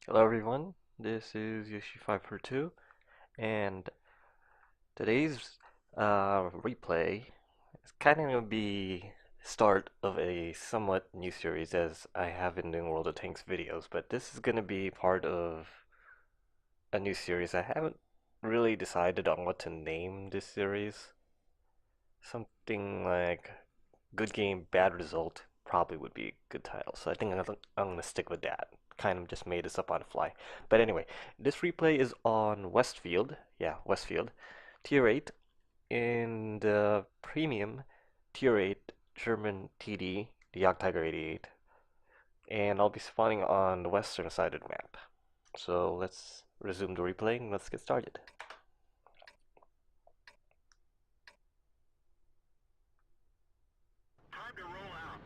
Hello everyone, this is Yoshi542, and today's replay is kind of going to be start of a somewhat new series as I have been doing World of Tanks videos, but this is going to be part of a new series. I haven't really decided on what to name this series. Something like Good Game, Bad Result probably would be a good title, so I think I'm going to stick with that. Kind of just made this up on the fly. But anyway, this replay is on Westfield. Yeah, Westfield. Tier 8 in the premium Tier 8 German TD, the Jagdtiger 88. And I'll be spawning on the western side of the map. So let's resume the replay and let's get started. Time to roll out.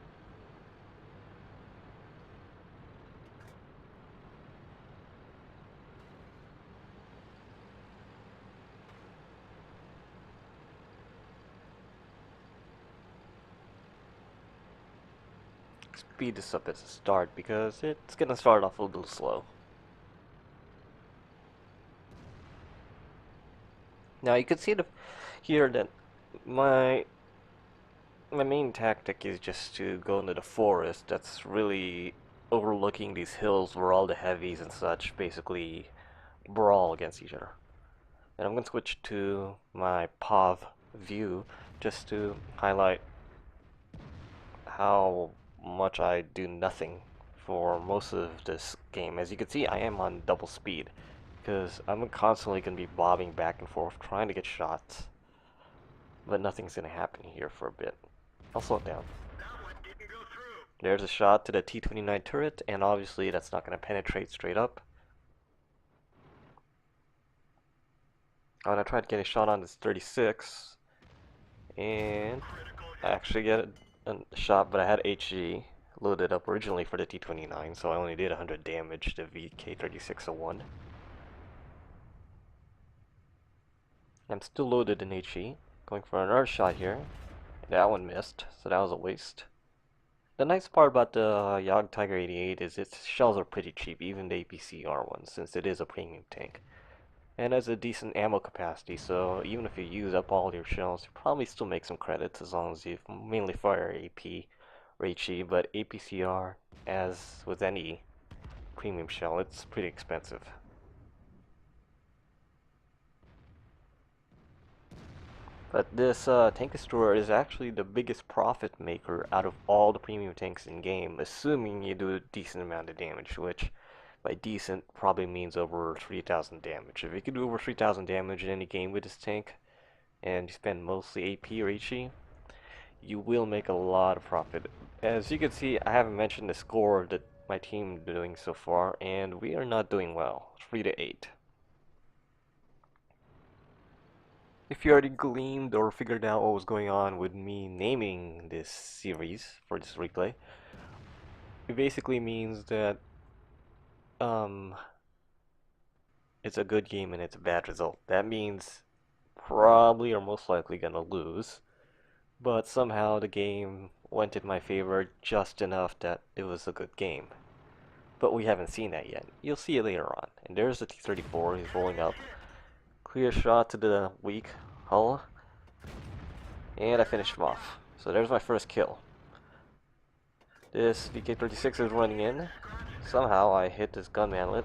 Speed this up as a start because it's gonna start off a little slow. Now you can see here that my my main tactic is just to go into the forest that's really overlooking these hills where all the heavies and such basically brawl against each other. And I'm going to switch to my POV view just to highlight how much I do nothing for most of this game. As you can see, I am on double speed because I'm constantly going to be bobbing back and forth trying to get shots, but nothing's going to happen here for a bit. I'll slow it down. That one didn't go through. There's a shot to the T-29 turret, and obviously that's not going to penetrate straight up. I'm going to try to get a shot on this 36, and I actually get a shot, but I had HG loaded up originally for the T-29, so I only did 100 damage to VK3601. I'm still loaded in HE, going for another shot here. That one missed, so that was a waste. The nice part about the Jagdtiger 88 is its shells are pretty cheap, even the APCR ones, since it is a premium tank. And has a decent ammo capacity, so even if you use up all your shells, you probably still make some credits as long as you mainly fire AP or HE, but APCR, as with any premium shell, it's pretty expensive. But this tank destroyer is actually the biggest profit maker out of all the premium tanks in game, assuming you do a decent amount of damage, which by decent probably means over 3,000 damage. If you can do over 3,000 damage in any game with this tank, and you spend mostly AP or HE, you will make a lot of profit. As you can see, I haven't mentioned the score that my team is doing so far, and we are not doing well. 3 to 8. If you already gleaned or figured out what was going on with me naming this series for this replay, it basically means that um, it's a good game and it's a bad result. That means probably or most likely gonna lose, but somehow the game went in my favor just enough that it was a good game. But we haven't seen that yet. You'll see it later on. And there's the T-34, he's rolling up. Clear shot to the weak hull, and I finished him off. So there's my first kill. This VK-36 is running in. Somehow I hit this gun manlet.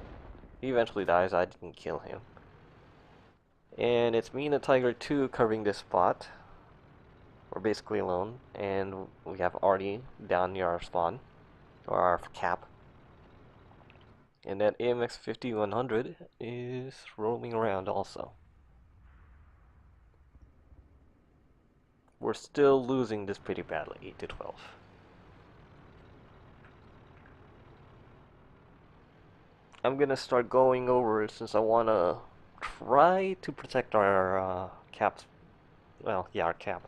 He eventually dies, I didn't kill him. And it's me and the Tiger 2 covering this spot. We're basically alone, and we have Artie down near our spawn, or our cap. And that AMX 5100 is roaming around also. We're still losing this pretty badly, 8 to 12. I'm gonna start going over it since I wanna try to protect our caps. Well, yeah, our cap.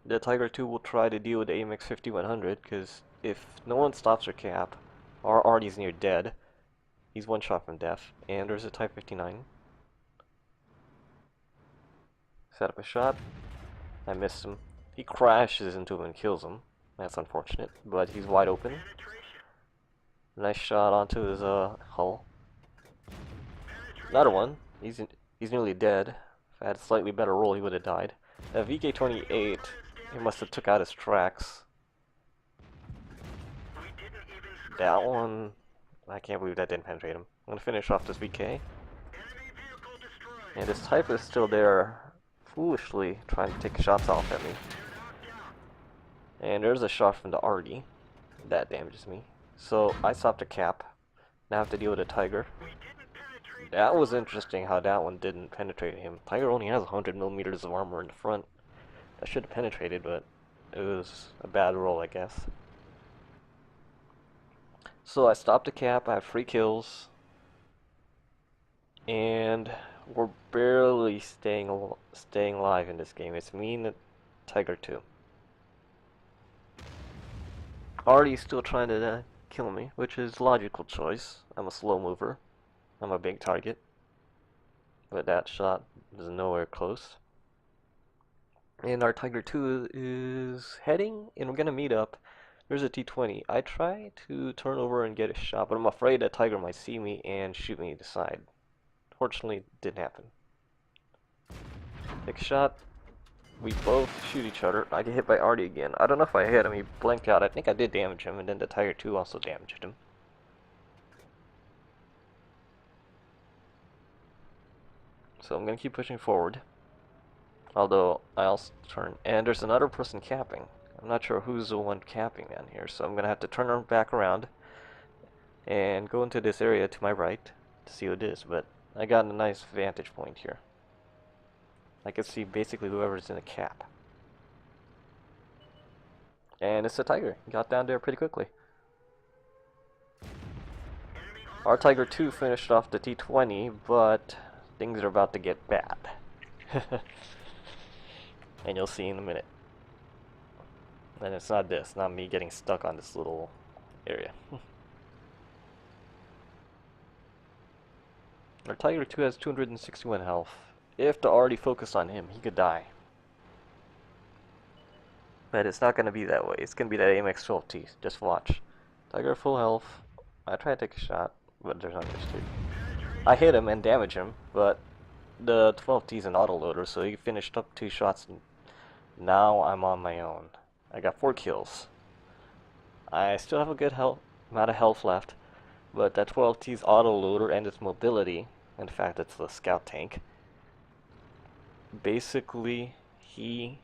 The Tiger 2 will try to deal with the AMX 5100 because if no one stops our cap, our Artie's near dead. He's one shot from death, and there's a Type 59. set up a shot. I missed him. He crashes into him and kills him. That's unfortunate, but he's wide open. Nice shot onto his hull. Another one. He's nearly dead. If I had a slightly better roll, he would have died. That VK-28, he must have took out his tracks. That one, I can't believe that didn't penetrate him. I'm gonna finish off this VK. And this type is still there, foolishly trying to take shots off at me. And there's a shot from the Artie. That damages me. So I stopped a cap. Now I have to deal with a Tiger. That was interesting how that one didn't penetrate him. Tiger only has 100 millimeters of armor in the front. That should have penetrated, but it was a bad roll, I guess. So I stopped a cap. I have 3 kills. And we're barely staying alive in this game. It's me and the Tiger 2. Artie's still trying to kill me, which is a logical choice. I'm a slow mover. I'm a big target. But that shot is nowhere close. And our Tiger 2 is heading, and we're gonna meet up. There's a T-20. I try to turn over and get a shot, but I'm afraid that Tiger might see me and shoot me to the side. Fortunately, it didn't happen. Take a shot. We both shoot each other. I get hit by Artie again. I don't know if I hit him. He blinked out. I think I did damage him, and then the Tiger 2 also damaged him. So I'm going to keep pushing forward. Although, I also turn. And there's another person capping. I'm not sure who's the one capping down here, so I'm going to have to turn back around and go into this area to my right to see what it is. But I got a nice vantage point here. I can see basically whoever's in the cap. And it's a Tiger. He got down there pretty quickly. Our Tiger 2 finished off the T-20, but things are about to get bad. And you'll see in a minute. And it's not this, not me getting stuck on this little area. Our Tiger 2 has 261 health. If the already focused on him, he could die. But it's not going to be that way. It's going to be that AMX-12T. Just watch. Tiger full health. I try to take a shot, but there's not much to it. I hit him and damage him, but the 12T is an autoloader, so he finished up 2 shots. And now I'm on my own. I got 4 kills. I still have a good amount of health left, but that 12T's autoloader and its mobility, in fact it's the scout tank, basically he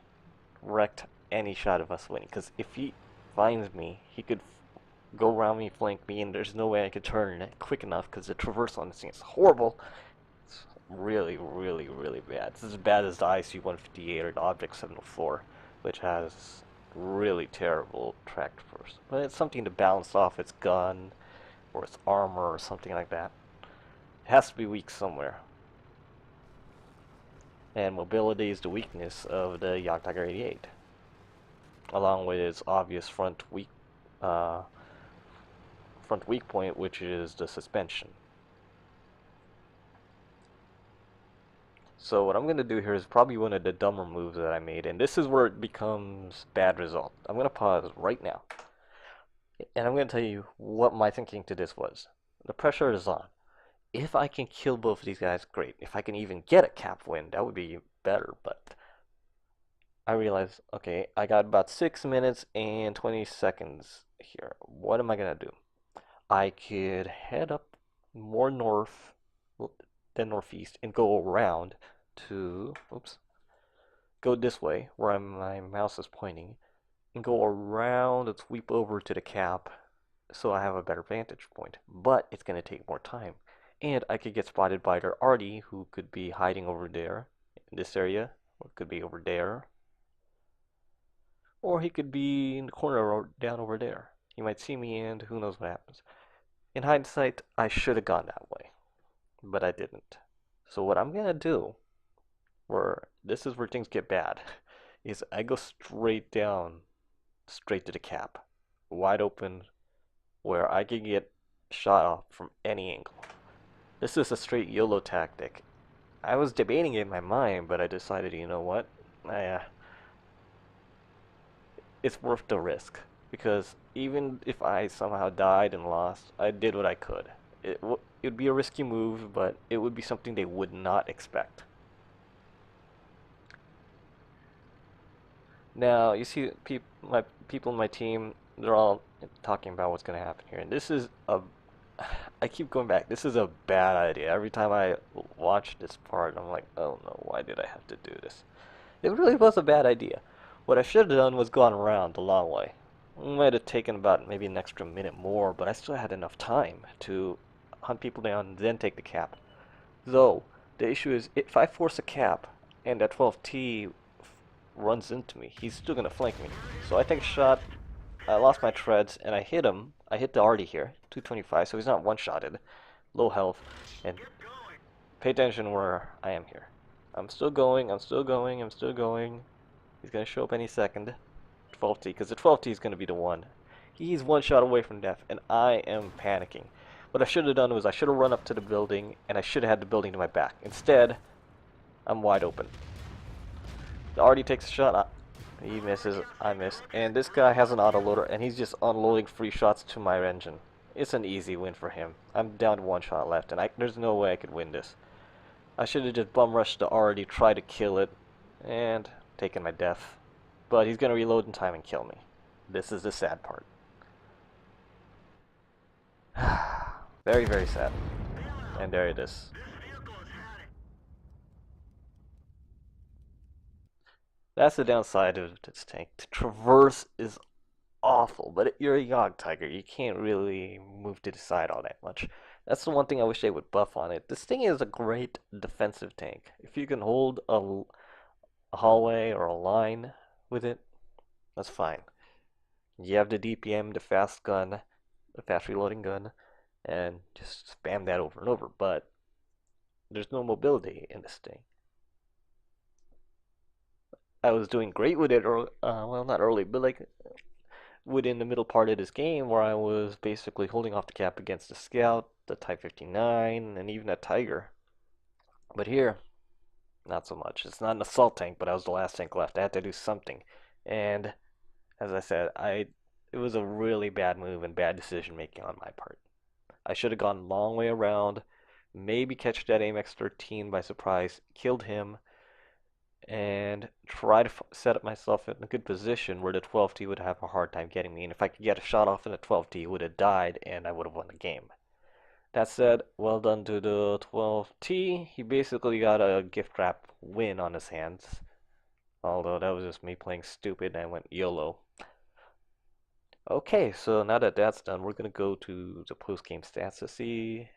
wrecked any shot of us winning, because if he finds me, he could go around me, flank me, and there's no way I could turn it quick enough because the traversal on this thing is horrible. It's really, really, really bad. It's as bad as the IC-158 or the Object 704, which has really terrible track traverse. But it's something to balance off its gun or its armor or something like that. It has to be weak somewhere. And mobility is the weakness of the Jagdtiger 88, along with its obvious front weak point, which is the suspension. So what I'm going to do here is probably one of the dumber moves that I made, and this is where it becomes bad result. I'm going to pause right now, and I'm going to tell you what my thinking to this was. The pressure is on. If I can kill both of these guys, great. If I can even get a cap win, that would be better, but I realized, okay, I got about 6 minutes and 20 seconds here. What am I going to do? I could head up more north than northeast and go around to, go this way where my mouse is pointing and go around and sweep over to the cap so I have a better vantage point. But it's going to take more time. And I could get spotted by their Artie, who could be hiding over there in this area, or could be over there. Or he could be in the corner or down over there. He might see me and who knows what happens. In hindsight, I should have gone that way, but I didn't. So what I'm gonna do, this is where things get bad, is I go straight down, straight to the cap, wide open, where I can get shot off from any angle. This is a straight YOLO tactic. I was debating it in my mind, but I decided, you know what? I, it's worth the risk because even if I somehow died and lost, I did what I could. It would be a risky move, but it would be something they would not expect. Now, you see, my people in my team, they're all talking about what's going to happen here, and this is a. I keep going back. This is a bad idea. Every time I watch this part, I'm like, oh no, why did I have to do this? It really was a bad idea. What I should have done was gone around the long way. It might have taken about maybe an extra minute more, but I still had enough time to hunt people down and then take the cap. Though, the issue is if I force a cap and that 12T runs into me, he's still going to flank me. So I take a shot, I lost my treads, and I hit him. I hit the arty here, 225, so he's not one-shotted. Low health, and Keep going. pay attention where I am here. I'm still going, I'm still going, I'm still going. He's going to show up any second. 12T, because the 12T is going to be the one. He's one shot away from death, and I am panicking. What I should have done was I should have run up to the building, and I should have had the building to my back. Instead, I'm wide open. The arty takes a shot. He misses, I miss. And this guy has an autoloader, and he's just unloading free shots to my engine. It's an easy win for him. I'm down to one shot left, and there's no way I could win this. I should have just bum rushed the arty, tried to kill it, and taken my death. But he's going to reload in time and kill me. This is the sad part. Very, very sad. And there it is. This vehicle has had it. That's the downside of this tank. To traverse is awful, but you're a Jagdtiger. You can't really move to the side all that much. That's the one thing I wish they would buff on it. This thing is a great defensive tank. If you can hold a hallway or a line with it, that's fine. You have the DPM, the fast gun, the fast reloading gun, and just spam that over and over. But there's no mobility in this thing. I was doing great with it, or well, not early, but like within the middle part of this game, where I was basically holding off the cap against the Scout, the Type 59, and even a Tiger. But here, not so much. It's not an assault tank, but I was the last tank left. I had to do something, and as I said, it was a really bad move and bad decision making on my part. I should have gone a long way around, maybe catch that AMX 13 by surprise, killed him, and try to set up myself in a good position where the 12T would have a hard time getting me. And if I could get a shot off in the 12T, he would have died and I would have won the game. That said, well done to the 12T. He basically got a gift wrap win on his hands. Although that was just me playing stupid and I went YOLO. Okay, so now that that's done, we're going to go to the post-game stats to see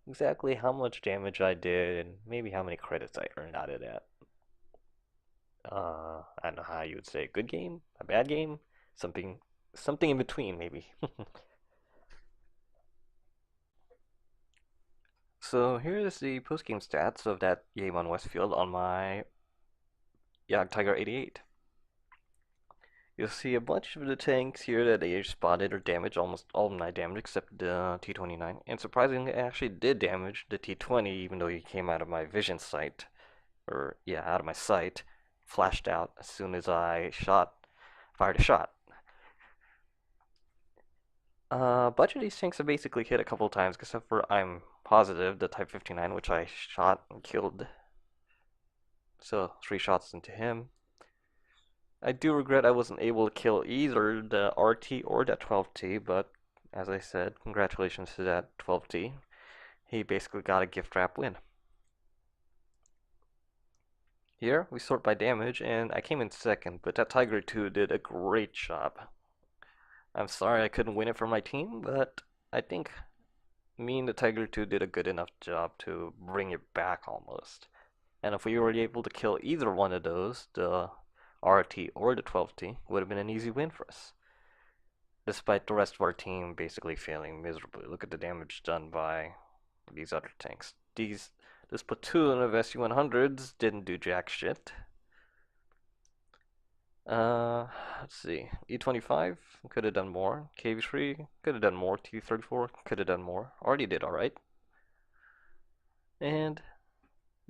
exactly how much damage I did and maybe how many credits I earned out of that. I don't know how you would say good game, a bad game, something, something in between maybe. So here's the post-game stats of that game on Westfield on my Jagdtiger 88. You'll see a bunch of the tanks here that I spotted or damaged, almost all of them I damaged except the T-29. And surprisingly, I actually did damage the T-20 even though he came out of my vision sight, or yeah, out of my sight, flashed out as soon as I fired a shot. A bunch of these tanks have basically hit a couple times, except for I'm positive the Type 59, which I shot and killed. So 3 shots into him. I do regret I wasn't able to kill either the RT or that 12T, but as I said, congratulations to that 12T. He basically got a gift wrap win. Here we sort by damage, and I came in second, but that Tiger 2 did a great job. I'm sorry I couldn't win it for my team, but I think me and the Tiger 2 did a good enough job to bring it back almost. And if we were able to kill either one of those, the RT or the 12T, would have been an easy win for us. Despite the rest of our team basically failing miserably. Look at the damage done by these other tanks. This platoon of SU-100s didn't do jack shit. Let's see. E25 could have done more. KV3 could have done more. T34 could have done more. Already did alright. And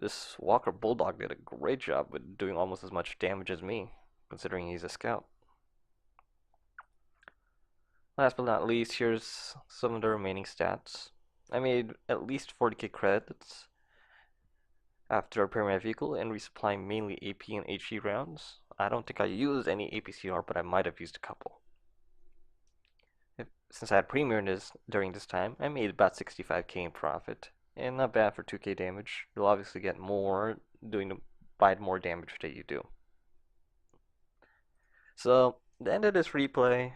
This Walker Bulldog did a great job with doing almost as much damage as me, considering he's a scout. Last but not least, here's some of the remaining stats. I made at least 40k credits after repairing my vehicle and resupplying mainly AP and HE rounds. I don't think I used any APCR, but I might have used a couple. Since I had premium during this time, I made about 65k in profit, and not bad for 2k damage. You'll obviously get more by more damage that you do. So, the end of this replay,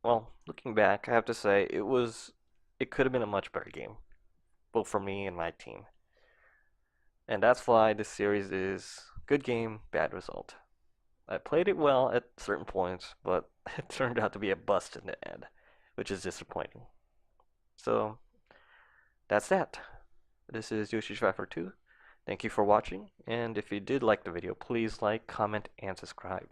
well, looking back, I have to say it could have been a much better game, both for me and my team. And that's why this series is good game, bad result. I played it well at certain points, but it turned out to be a bust in the end, which is disappointing. So that's that. This is Yoshi2. Thank you for watching, and if you did like the video, please like, comment, and subscribe.